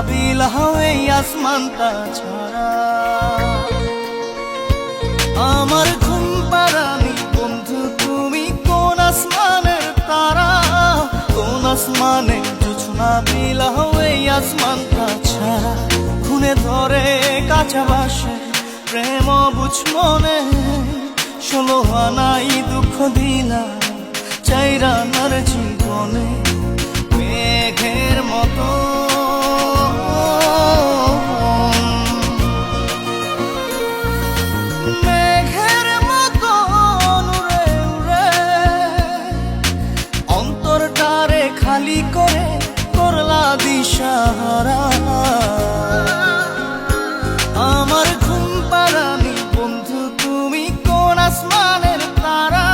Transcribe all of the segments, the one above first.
বিলাও এই আসমানটা ছাড়া। আমার ঘুম পাড়ানি বন্ধু তুমি কোন আসমানের তারা, কোন আসমানে জোছনা বিলাও এই আসমানটা ছাড়া। খুনে ধরে কাঁচা বাসে প্রেম বুঝ মনে, 16 আনাই দুঃখ দিলা চাইরা নার জীবনে। মেঘের মতো মেঘের মতো উড়ে উড়ে অন্তরটারে খালি করে করলা দিশাহারা। আমার ঘুম পাড়ানি বন্ধু তুমি কোন আসমানের তারা,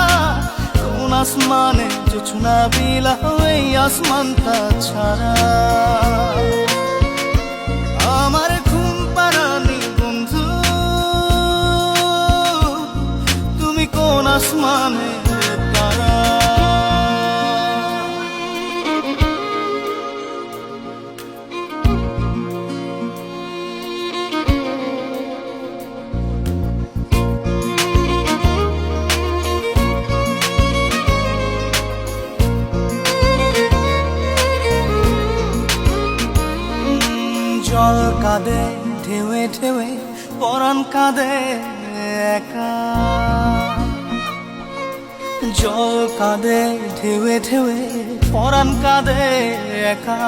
কোন আসমানে জোছনা বিলাও এই আসমানটা ছাড়া। আমার ঘুম পাড়ানি বন্ধু তুমি কোন আসমানের তারা। জল কাঁদে ঢেউে ঢেউে পরাণ কাঁদে একা, জল কাঁদে ঢেউে ঢেউে পরাণ কাঁদে একা।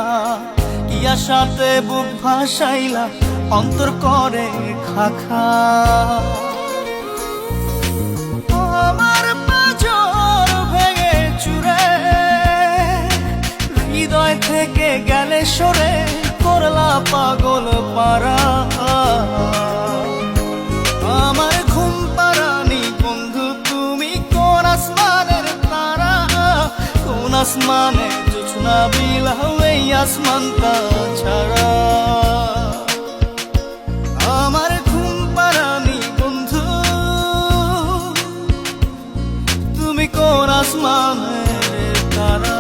কি আশাতে বুক ভাসাইলা অন্তর করে খাখা। আমার পাঁজর ভেঙে চুরে হৃদয় থেকে গেলে সরে করলা পাগল পারা। আমার ঘুম পাড়ানি বন্ধু তুমি কোন আসমানের তারা, কোন আসমানে জোছনা বিলাও এই আসমানটা ছাড়া। আমার ঘুম পাড়ানি বন্ধু তুমি কোন আসমানের তারা।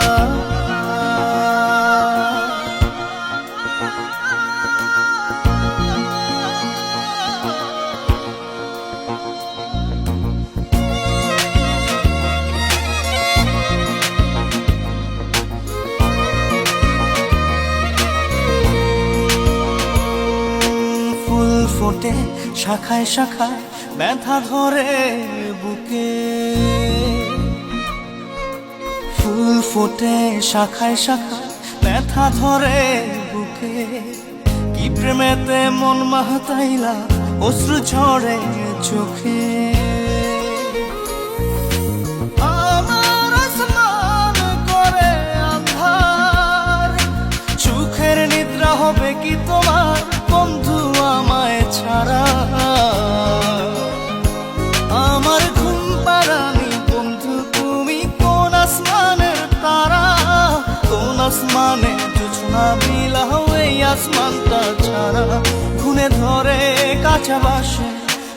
ফোটে শাখায় শাখায় ব্যথা ধরে বুকে, ফুল ফোটে শাখায় শাখায় ব্যথা ধরে বুকে। কি প্রেমেতে মন মাহতাইলা অশ্রু ঝরে চোখে। আমার আসমান করে আন্ধার, সুখের নিদ্রা হবে কি তোমার বন্ধু আমায় ছাড়া। আমার ঘুম পাড়ানি বন্ধু তুমি কোন আসমানের তারা, কোন আসমানে জোছনা বিলাও এই আসমানটা ছাড়া। খুনে ধরে কাঁচা বাসে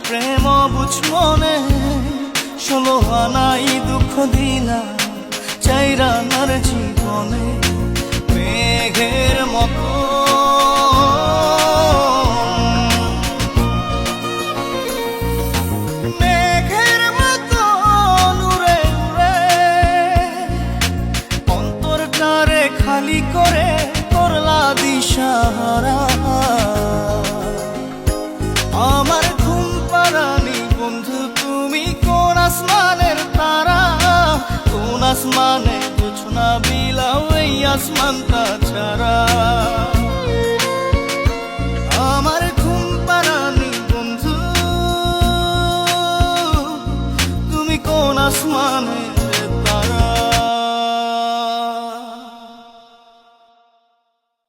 প্রেম বুঝ মনে, 16 আনাই দুঃখ দিলা চাইরা নার জীবনে। মেঘের মতো খালি করে করলা দিশাহারা। আমার ঘুম পাড়ানি বন্ধু তুমি কোন আসমানের তারা, কোন আসমানে জোছনা বিলাও এই আসমানটা ছাড়া। আমার ঘুম পাড়ানি বন্ধু তুমি কোন আসমানের